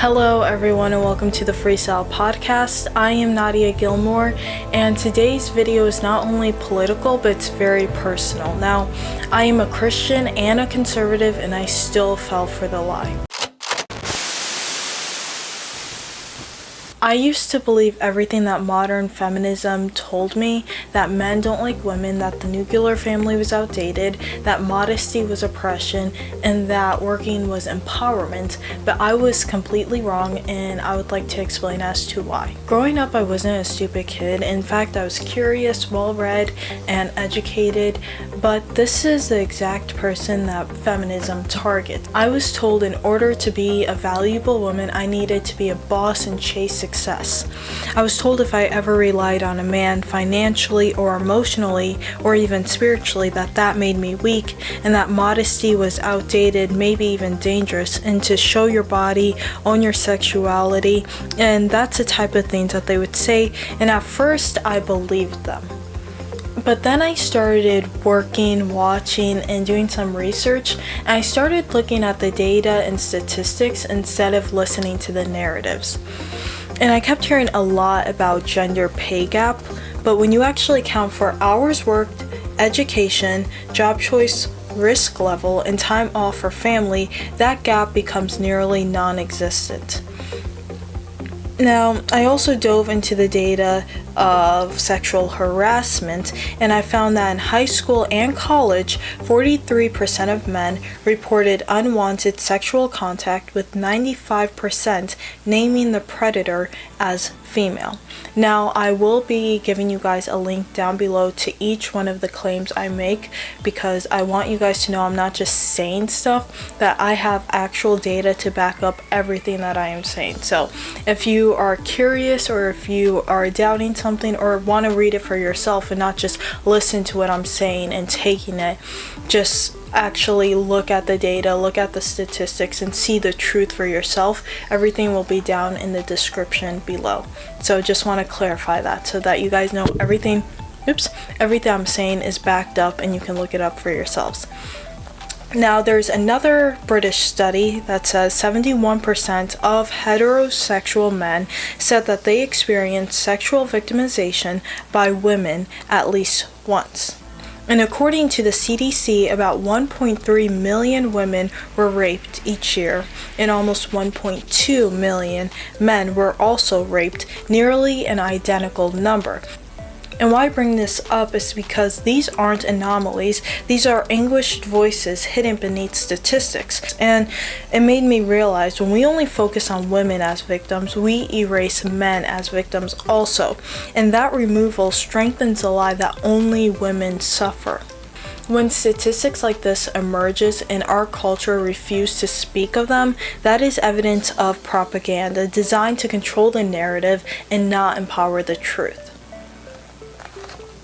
Hello everyone and welcome to the Freestyle Podcast. I am Nadia Gilmore and today's video is not only political but it's very personal. Now, I am a Christian and a conservative and I still fell for the lie. I used to believe everything that modern feminism told me, that men don't like women, that the nuclear family was outdated, that modesty was oppression, and that working was empowerment, but I was completely wrong and I would like to explain as to why. Growing up, I wasn't a stupid kid. In fact, I was curious, well-read, and educated, but this is the exact person that feminism targets. I was told in order to be a valuable woman, I needed to be a boss and chase success. I was told if I ever relied on a man financially or emotionally or even spiritually that made me weak and that modesty was outdated, maybe even dangerous, and to show your body, own your sexuality, and that's the type of things that they would say, and at first I believed them. But then I started working, watching, and doing some research, and I started looking at the data and statistics instead of listening to the narratives. And I kept hearing a lot about gender pay gap, but when you actually count for hours worked, education, job choice, risk level, and time off for family, that gap becomes nearly non-existent. Now, I also dove into the data of sexual harassment, and I found that in high school and college, 43% of men reported unwanted sexual contact, with 95% naming the predator as female. Now, I will be giving you guys a link down below to each one of the claims I make because I want you guys to know I'm not just saying stuff, that I have actual data to back up everything that I am saying. So if you are curious or if you are doubting something or want to read it for yourself and not just listen to what I'm saying and taking it, just actually look at the data, look at the statistics, and see the truth for yourself. Everything will be down in the description below. So just want to clarify that so that you guys know everything I'm saying is backed up and you can look it up for yourselves. Now, there's another British study that says 71% of heterosexual men said that they experienced sexual victimization by women at least once. And according to the CDC, about 1.3 million women were raped each year, and almost 1.2 million men were also raped, nearly an identical number. And why I bring this up is because these aren't anomalies, these are anguished voices hidden beneath statistics. And it made me realize when we only focus on women as victims, we erase men as victims also. And that removal strengthens the lie that only women suffer. When statistics like this emerges and our culture refuses to speak of them, that is evidence of propaganda designed to control the narrative and not empower the truth.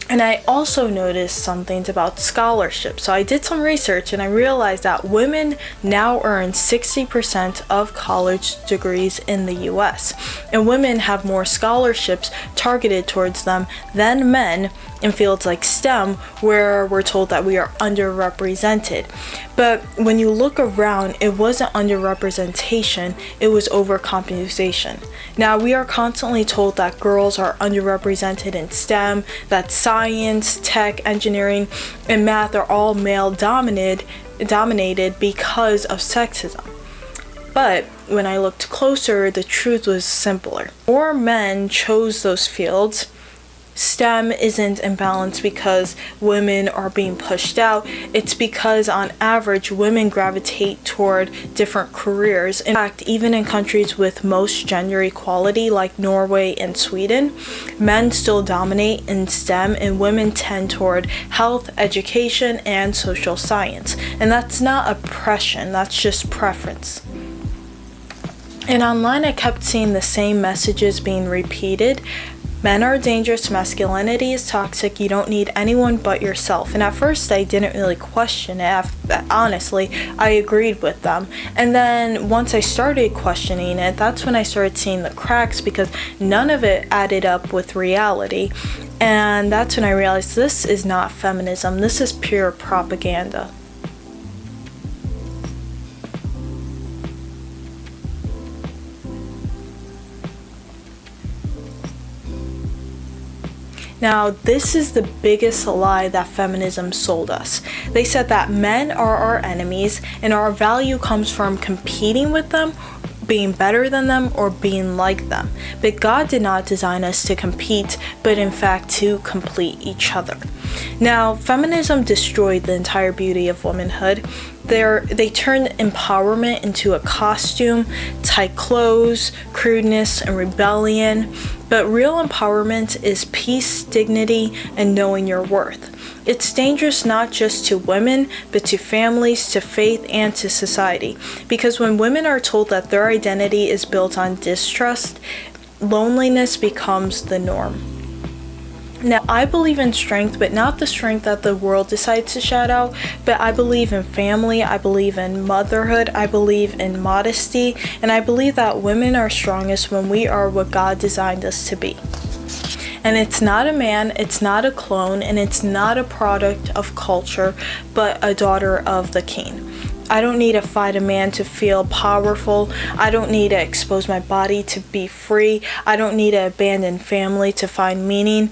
And I also noticed some things about scholarship. So I did some research and I realized that women now earn 60% of college degrees in the US. And women have more scholarships targeted towards them than men in fields like STEM, where we're told that we are underrepresented. But when you look around, it wasn't underrepresentation, it was overcompensation. Now, we are constantly told that girls are underrepresented in STEM, that science, tech, engineering, and math are all male dominated because of sexism. But when I looked closer, the truth was simpler. More men chose those fields. STEM isn't imbalanced because women are being pushed out. It's because on average, women gravitate toward different careers. In fact, even in countries with most gender equality like Norway and Sweden, men still dominate in STEM and women tend toward health, education, and social science. And that's not oppression, that's just preference. And online, I kept seeing the same messages being repeated. Men are dangerous, masculinity is toxic, you don't need anyone but yourself. And at first I didn't really question it. Honestly, I agreed with them. And then once I started questioning it, that's when I started seeing the cracks because none of it added up with reality. And that's when I realized this is not feminism, this is pure propaganda. Now, this is the biggest lie that feminism sold us. They said that men are our enemies and our value comes from competing with them, being better than them, or being like them. But God did not design us to compete, but in fact to complete each other. Now, feminism destroyed the entire beauty of womanhood. They turned empowerment into a costume, tight clothes, crudeness, and rebellion. But real empowerment is peace, dignity, and knowing your worth. It's dangerous not just to women, but to families, to faith, and to society. Because when women are told that their identity is built on distrust, loneliness becomes the norm. Now, I believe in strength, but not the strength that the world decides to shout out, but I believe in family, I believe in motherhood, I believe in modesty, and I believe that women are strongest when we are what God designed us to be. And it's not a man, it's not a clone, and it's not a product of culture, but a daughter of the king. I don't need to fight a man to feel powerful. I don't need to expose my body to be free. I don't need to abandon family to find meaning.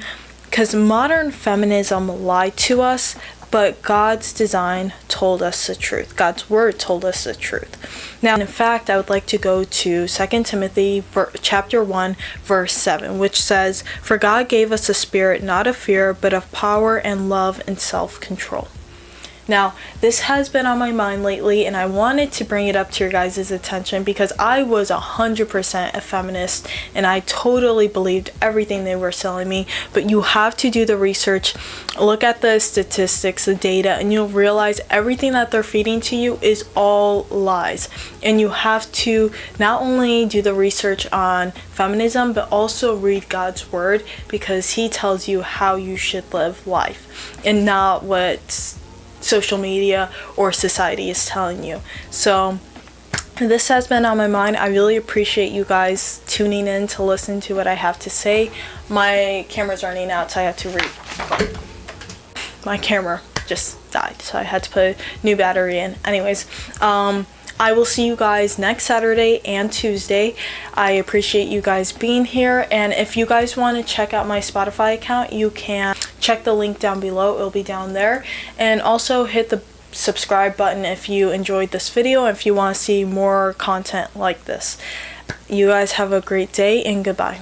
Because modern feminism lied to us, but God's design told us the truth. God's word told us the truth. Now, in fact, I would like to go to 2 Timothy chapter 1, verse 7, which says, "For God gave us a spirit not of fear, but of power and love and self-control." Now, this has been on my mind lately, and I wanted to bring it up to your guys' attention because I was 100% a feminist, and I totally believed everything they were telling me. But you have to do the research, look at the statistics, the data, and you'll realize everything that they're feeding to you is all lies. And you have to not only do the research on feminism, but also read God's word, because he tells you how you should live life and not what social media or society is telling you. So this has been on my mind. I really appreciate you guys tuning in to listen to what I have to say. My camera's running out, so I have to my camera just died, so I had to put a new battery in. Anyways, I will see you guys next Saturday and Tuesday. I appreciate you guys being here, and if you guys want to check out my Spotify account, you can check the link down below. It'll be down there. And also hit the subscribe button if you enjoyed this video, if you want to see more content like this. You guys have a great day, and goodbye.